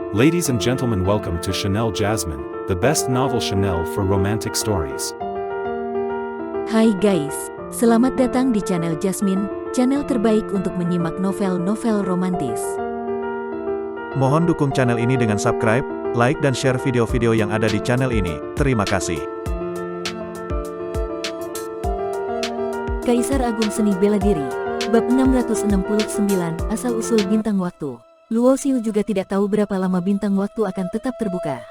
Ladies and gentlemen, welcome to Chanel Jasmine, the best novel Chanel for romantic stories. Hai guys, selamat datang di channel Jasmine, channel terbaik untuk menyimak novel-novel romantis. Mohon dukung channel ini dengan subscribe, like dan share video-video yang ada di channel ini. Terima kasih. Kaisar Agung Seni Bela Diri, bab 669, asal-usul bintang waktu. Luo Xiu juga tidak tahu berapa lama bintang waktu akan tetap terbuka.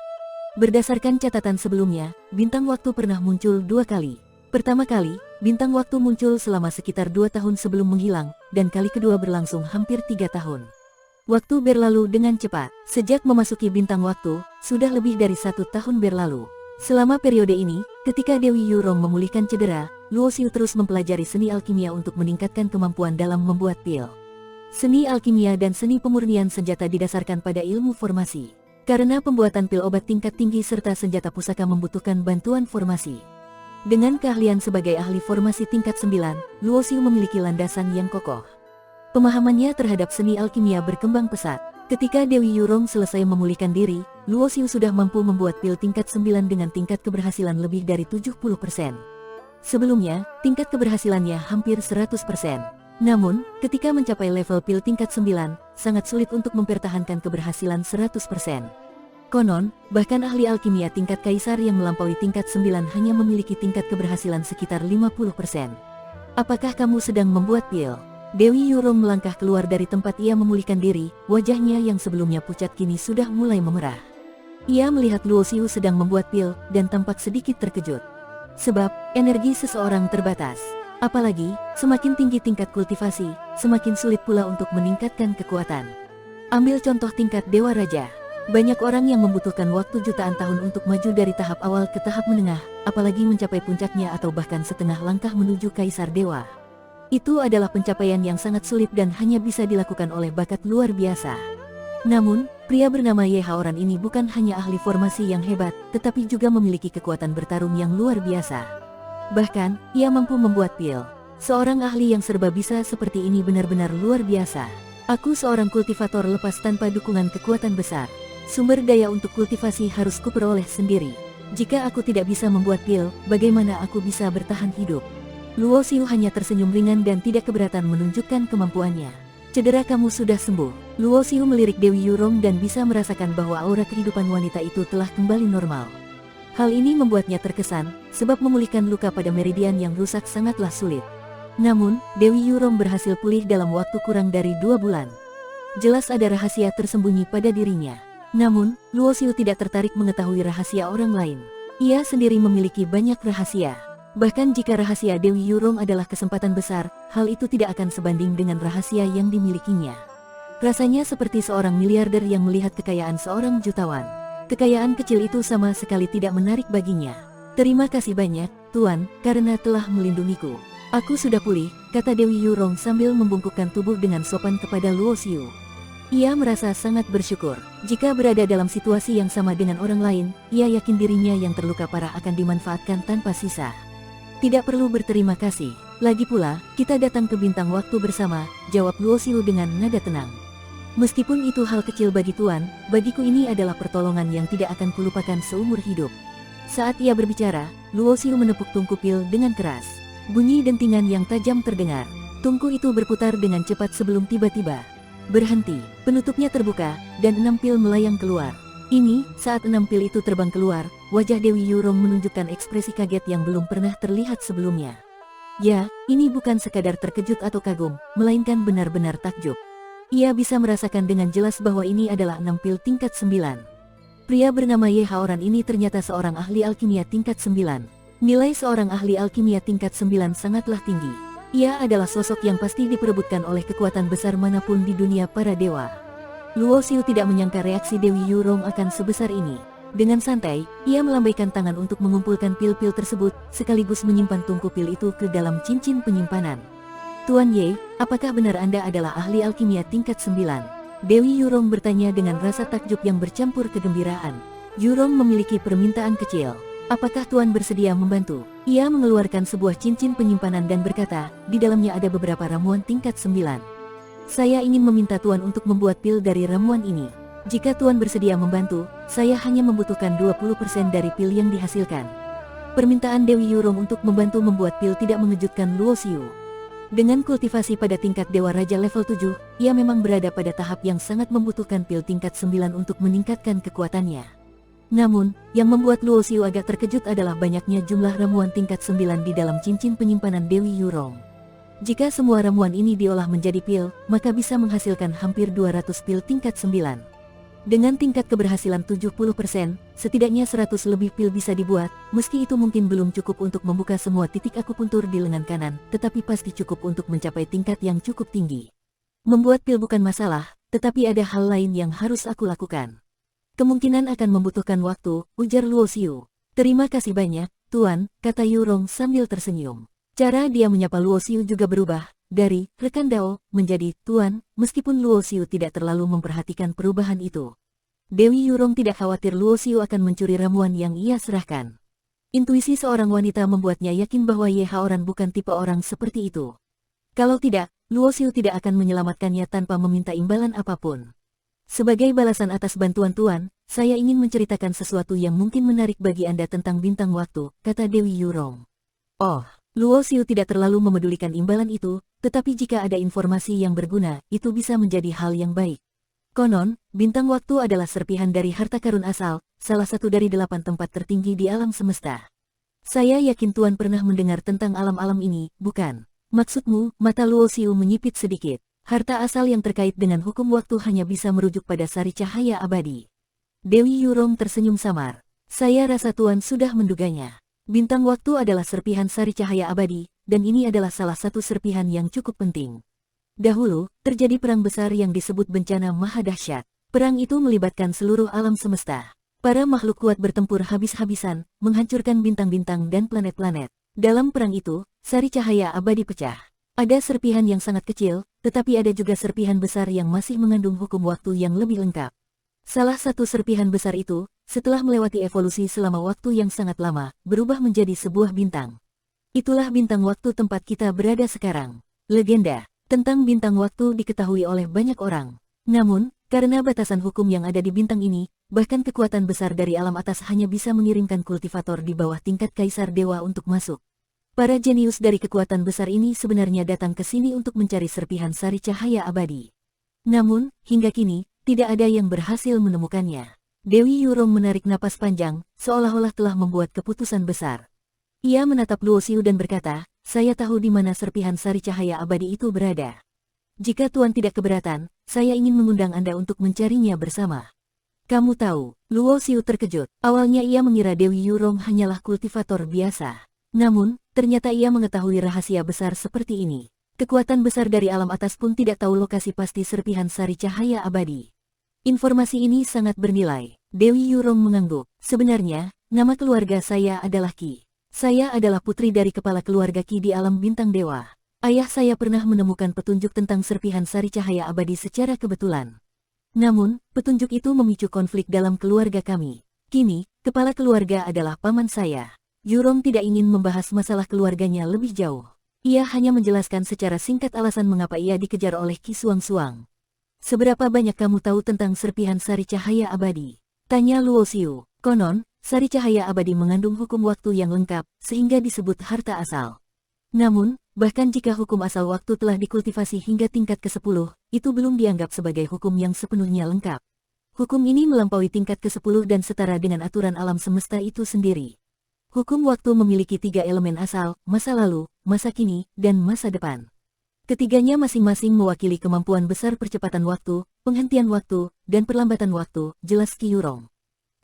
Berdasarkan catatan sebelumnya, bintang waktu pernah muncul 2 kali. Pertama kali, bintang waktu muncul selama sekitar 2 tahun sebelum menghilang, dan kali kedua berlangsung hampir 3 tahun. Waktu berlalu dengan cepat. Sejak memasuki bintang waktu, sudah lebih dari 1 tahun berlalu. Selama periode ini, ketika Dewi Yurong memulihkan cedera, Luo Xiu terus mempelajari seni alkimia untuk meningkatkan kemampuan dalam membuat pil. Seni alkimia dan seni pemurnian senjata didasarkan pada ilmu formasi. Karena pembuatan pil obat tingkat tinggi serta senjata pusaka membutuhkan bantuan formasi. Dengan keahlian sebagai ahli formasi tingkat 9, Luo Xiu memiliki landasan yang kokoh. Pemahamannya terhadap seni alkimia berkembang pesat. Ketika Dewi Yurong selesai memulihkan diri, Luo Xiu sudah mampu membuat pil tingkat 9 dengan tingkat keberhasilan lebih dari 70%. Sebelumnya, tingkat keberhasilannya hampir 100%. Namun, ketika mencapai level pil tingkat 9, sangat sulit untuk mempertahankan keberhasilan 100%. Konon, bahkan ahli alkimia tingkat kaisar yang melampaui tingkat 9 hanya memiliki tingkat keberhasilan sekitar 50%. Apakah kamu sedang membuat pil? Dewi Yurong melangkah keluar dari tempat ia memulihkan diri, wajahnya yang sebelumnya pucat kini sudah mulai memerah. Ia melihat Luo Xiu sedang membuat pil, dan tampak sedikit terkejut. Sebab, energi seseorang terbatas. Apalagi, semakin tinggi tingkat kultivasi, semakin sulit pula untuk meningkatkan kekuatan. Ambil contoh tingkat Dewa Raja. Banyak orang yang membutuhkan waktu jutaan tahun untuk maju dari tahap awal ke tahap menengah, apalagi mencapai puncaknya atau bahkan setengah langkah menuju Kaisar Dewa. Itu adalah pencapaian yang sangat sulit dan hanya bisa dilakukan oleh bakat luar biasa. Namun, pria bernama Ye Haoran ini bukan hanya ahli formasi yang hebat, tetapi juga memiliki kekuatan bertarung yang luar biasa. Bahkan, ia mampu membuat pil. Seorang ahli yang serba bisa seperti ini benar-benar luar biasa. Aku seorang kultivator lepas tanpa dukungan kekuatan besar. Sumber daya untuk kultivasi harus kuperoleh sendiri. Jika aku tidak bisa membuat pil, bagaimana aku bisa bertahan hidup? Luo Xiu hanya tersenyum ringan dan tidak keberatan menunjukkan kemampuannya. Cedera kamu sudah sembuh. Luo Xiu melirik Dewi Yurong dan bisa merasakan bahwa aura kehidupan wanita itu telah kembali normal. Hal ini membuatnya terkesan, sebab memulihkan luka pada meridian yang rusak sangatlah sulit. Namun, Dewi Yurong berhasil pulih dalam waktu kurang dari 2 bulan. Jelas ada rahasia tersembunyi pada dirinya. Namun, Luo Xiu tidak tertarik mengetahui rahasia orang lain. Ia sendiri memiliki banyak rahasia. Bahkan jika rahasia Dewi Yurong adalah kesempatan besar, hal itu tidak akan sebanding dengan rahasia yang dimilikinya. Rasanya seperti seorang miliarder yang melihat kekayaan seorang jutawan. Kekayaan kecil itu sama sekali tidak menarik baginya. Terima kasih banyak, Tuan, karena telah melindungiku. Aku sudah pulih, kata Dewi Yurong sambil membungkukkan tubuh dengan sopan kepada Luo Xiu. Ia merasa sangat bersyukur. Jika berada dalam situasi yang sama dengan orang lain, ia yakin dirinya yang terluka parah akan dimanfaatkan tanpa sisa. Tidak perlu berterima kasih. Lagi pula, kita datang ke bintang waktu bersama, jawab Luo Xiu dengan nada tenang. Meskipun itu hal kecil bagi Tuan, bagiku ini adalah pertolongan yang tidak akan kulupakan seumur hidup. Saat ia berbicara, Luo Xiu menepuk tungku pil dengan keras. Bunyi dentingan yang tajam terdengar. Tungku itu berputar dengan cepat sebelum tiba-tiba berhenti. Penutupnya terbuka, dan 6 pil melayang keluar. Ini, saat 6 pil itu terbang keluar, wajah Dewi Yurong menunjukkan ekspresi kaget yang belum pernah terlihat sebelumnya. Ya, ini bukan sekadar terkejut atau kagum, melainkan benar-benar takjub. Ia bisa merasakan dengan jelas bahwa ini adalah 6 pil tingkat 9. Pria bernama Ye Haoran ini ternyata seorang ahli alkimia tingkat 9. Nilai seorang ahli alkimia tingkat 9 sangatlah tinggi. Ia adalah sosok yang pasti diperebutkan oleh kekuatan besar manapun di dunia para dewa. Luo Xiu tidak menyangka reaksi Dewi Yurong akan sebesar ini. Dengan santai, ia melambaikan tangan untuk mengumpulkan pil-pil tersebut, sekaligus menyimpan tungku pil itu ke dalam cincin penyimpanan. Tuan Ye, apakah benar Anda adalah ahli alkimia tingkat 9? Dewi Yurong bertanya dengan rasa takjub yang bercampur kegembiraan. Yurong memiliki permintaan kecil. Apakah Tuan bersedia membantu? Ia mengeluarkan sebuah cincin penyimpanan dan berkata, di dalamnya ada beberapa ramuan tingkat 9. Saya ingin meminta Tuan untuk membuat pil dari ramuan ini. Jika Tuan bersedia membantu, saya hanya membutuhkan 20% dari pil yang dihasilkan. Permintaan Dewi Yurong untuk membantu membuat pil tidak mengejutkan Luo Xiu. Dengan kultivasi pada tingkat Dewa Raja level 7, ia memang berada pada tahap yang sangat membutuhkan pil tingkat 9 untuk meningkatkan kekuatannya. Namun, yang membuat Luo Xiu agak terkejut adalah banyaknya jumlah ramuan tingkat 9 di dalam cincin penyimpanan Dewi Yurong. Jika semua ramuan ini diolah menjadi pil, maka bisa menghasilkan hampir 200 pil tingkat 9. Dengan tingkat keberhasilan 70%, setidaknya 100 lebih pil bisa dibuat, meski itu mungkin belum cukup untuk membuka semua titik akupuntur di lengan kanan, tetapi pasti cukup untuk mencapai tingkat yang cukup tinggi. Membuat pil bukan masalah, tetapi ada hal lain yang harus aku lakukan. Kemungkinan akan membutuhkan waktu, ujar Luo Xiu. Terima kasih banyak, Tuan, kata Yurong sambil tersenyum. Cara dia menyapa Luo Xiu juga berubah, dari rekan Dao menjadi Tuan, meskipun Luo Xiu tidak terlalu memperhatikan perubahan itu. Dewi Yurong tidak khawatir Luo Xiu akan mencuri ramuan yang ia serahkan. Intuisi seorang wanita membuatnya yakin bahwa Ye Haoran bukan tipe orang seperti itu. Kalau tidak, Luo Xiu tidak akan menyelamatkannya tanpa meminta imbalan apapun. Sebagai balasan atas bantuan Tuan, saya ingin menceritakan sesuatu yang mungkin menarik bagi Anda tentang bintang waktu, kata Dewi Yurong. Oh, Luo Xiu tidak terlalu memedulikan imbalan itu, tetapi jika ada informasi yang berguna, itu bisa menjadi hal yang baik. Konon, bintang waktu adalah serpihan dari harta karun asal, salah satu dari 8 tempat tertinggi di alam semesta. Saya yakin Tuan pernah mendengar tentang alam-alam ini, bukan? Maksudmu, mata Luo Xiu menyipit sedikit. Harta asal yang terkait dengan hukum waktu hanya bisa merujuk pada sari cahaya abadi. Dewi Yurong tersenyum samar. Saya rasa Tuan sudah menduganya. Bintang waktu adalah serpihan sari cahaya abadi, dan ini adalah salah satu serpihan yang cukup penting. Dahulu, terjadi perang besar yang disebut bencana maha dahsyat. Perang itu melibatkan seluruh alam semesta. Para makhluk kuat bertempur habis-habisan, menghancurkan bintang-bintang dan planet-planet. Dalam perang itu, sari cahaya abadi pecah. Ada serpihan yang sangat kecil, tetapi ada juga serpihan besar yang masih mengandung hukum waktu yang lebih lengkap. Salah satu serpihan besar itu, setelah melewati evolusi selama waktu yang sangat lama, berubah menjadi sebuah bintang. Itulah bintang waktu tempat kita berada sekarang. Legenda tentang bintang waktu diketahui oleh banyak orang. Namun, karena batasan hukum yang ada di bintang ini, bahkan kekuatan besar dari alam atas hanya bisa mengirimkan kultivator di bawah tingkat kaisar dewa untuk masuk. Para jenius dari kekuatan besar ini sebenarnya datang ke sini untuk mencari serpihan sari cahaya abadi. Namun, hingga kini, tidak ada yang berhasil menemukannya. Dewi Yurong menarik napas panjang, seolah-olah telah membuat keputusan besar. Ia menatap Luo Xiu dan berkata, saya tahu di mana serpihan sari cahaya abadi itu berada. Jika Tuan tidak keberatan, saya ingin mengundang Anda untuk mencarinya bersama. Kamu tahu, Luo Xiu terkejut. Awalnya ia mengira Dewi Yurong hanyalah kultivator biasa. Namun, ternyata ia mengetahui rahasia besar seperti ini. Kekuatan besar dari alam atas pun tidak tahu lokasi pasti serpihan sari cahaya abadi. Informasi ini sangat bernilai. Dewi Yurong mengangguk. Sebenarnya, nama keluarga saya adalah Qi. Saya adalah putri dari kepala keluarga Qi di alam bintang dewa. Ayah saya pernah menemukan petunjuk tentang serpihan sari cahaya abadi secara kebetulan. Namun, petunjuk itu memicu konflik dalam keluarga kami. Kini, kepala keluarga adalah paman saya. Yurong tidak ingin membahas masalah keluarganya lebih jauh. Ia hanya menjelaskan secara singkat alasan mengapa ia dikejar oleh Qi Suang-Suang. Seberapa banyak kamu tahu tentang serpihan sari cahaya abadi? Tanya Luo Xiu. Konon, sari cahaya abadi mengandung hukum waktu yang lengkap, sehingga disebut harta asal. Namun, bahkan jika hukum asal waktu telah dikultivasi hingga tingkat ke-10, itu belum dianggap sebagai hukum yang sepenuhnya lengkap. Hukum ini melampaui tingkat ke-10 dan setara dengan aturan alam semesta itu sendiri. Hukum waktu memiliki 3 elemen asal, masa lalu, masa kini, dan masa depan. Ketiganya masing-masing mewakili kemampuan besar percepatan waktu, penghentian waktu, dan perlambatan waktu, jelas Qi Yurong.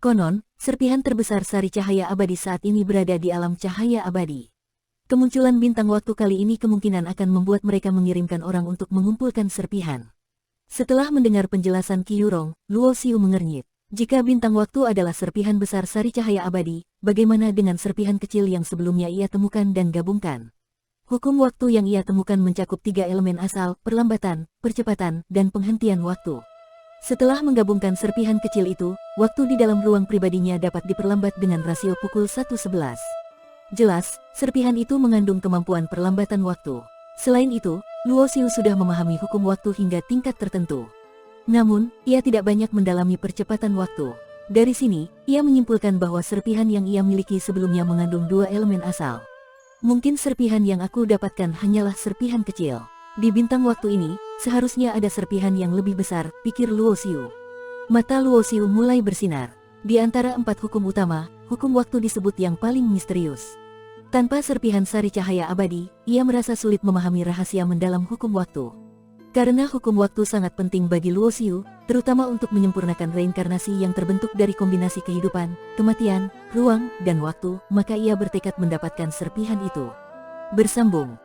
Konon, serpihan terbesar sari cahaya abadi saat ini berada di alam cahaya abadi. Kemunculan bintang waktu kali ini kemungkinan akan membuat mereka mengirimkan orang untuk mengumpulkan serpihan. Setelah mendengar penjelasan Qi Yurong, Luo Xiu mengernyit. Jika bintang waktu adalah serpihan besar sari cahaya abadi, bagaimana dengan serpihan kecil yang sebelumnya ia temukan dan gabungkan? Hukum waktu yang ia temukan mencakup 3 elemen asal, perlambatan, percepatan, dan penghentian waktu. Setelah menggabungkan serpihan kecil itu, waktu di dalam ruang pribadinya dapat diperlambat dengan rasio pukul 1:11. Jelas, serpihan itu mengandung kemampuan perlambatan waktu. Selain itu, Luo Xiu sudah memahami hukum waktu hingga tingkat tertentu. Namun, ia tidak banyak mendalami percepatan waktu. Dari sini, ia menyimpulkan bahwa serpihan yang ia miliki sebelumnya mengandung dua elemen asal. Mungkin serpihan yang aku dapatkan hanyalah serpihan kecil. Di bintang waktu ini, seharusnya ada serpihan yang lebih besar, pikir Luo Xiu. Mata Luo Xiu mulai bersinar. Di antara 4 hukum utama, hukum waktu disebut yang paling misterius. Tanpa serpihan sari cahaya abadi, ia merasa sulit memahami rahasia mendalam hukum waktu. Karena hukum waktu sangat penting bagi Luo Xiu, terutama untuk menyempurnakan reinkarnasi yang terbentuk dari kombinasi kehidupan, kematian, ruang, dan waktu, maka ia bertekad mendapatkan serpihan itu. Bersambung.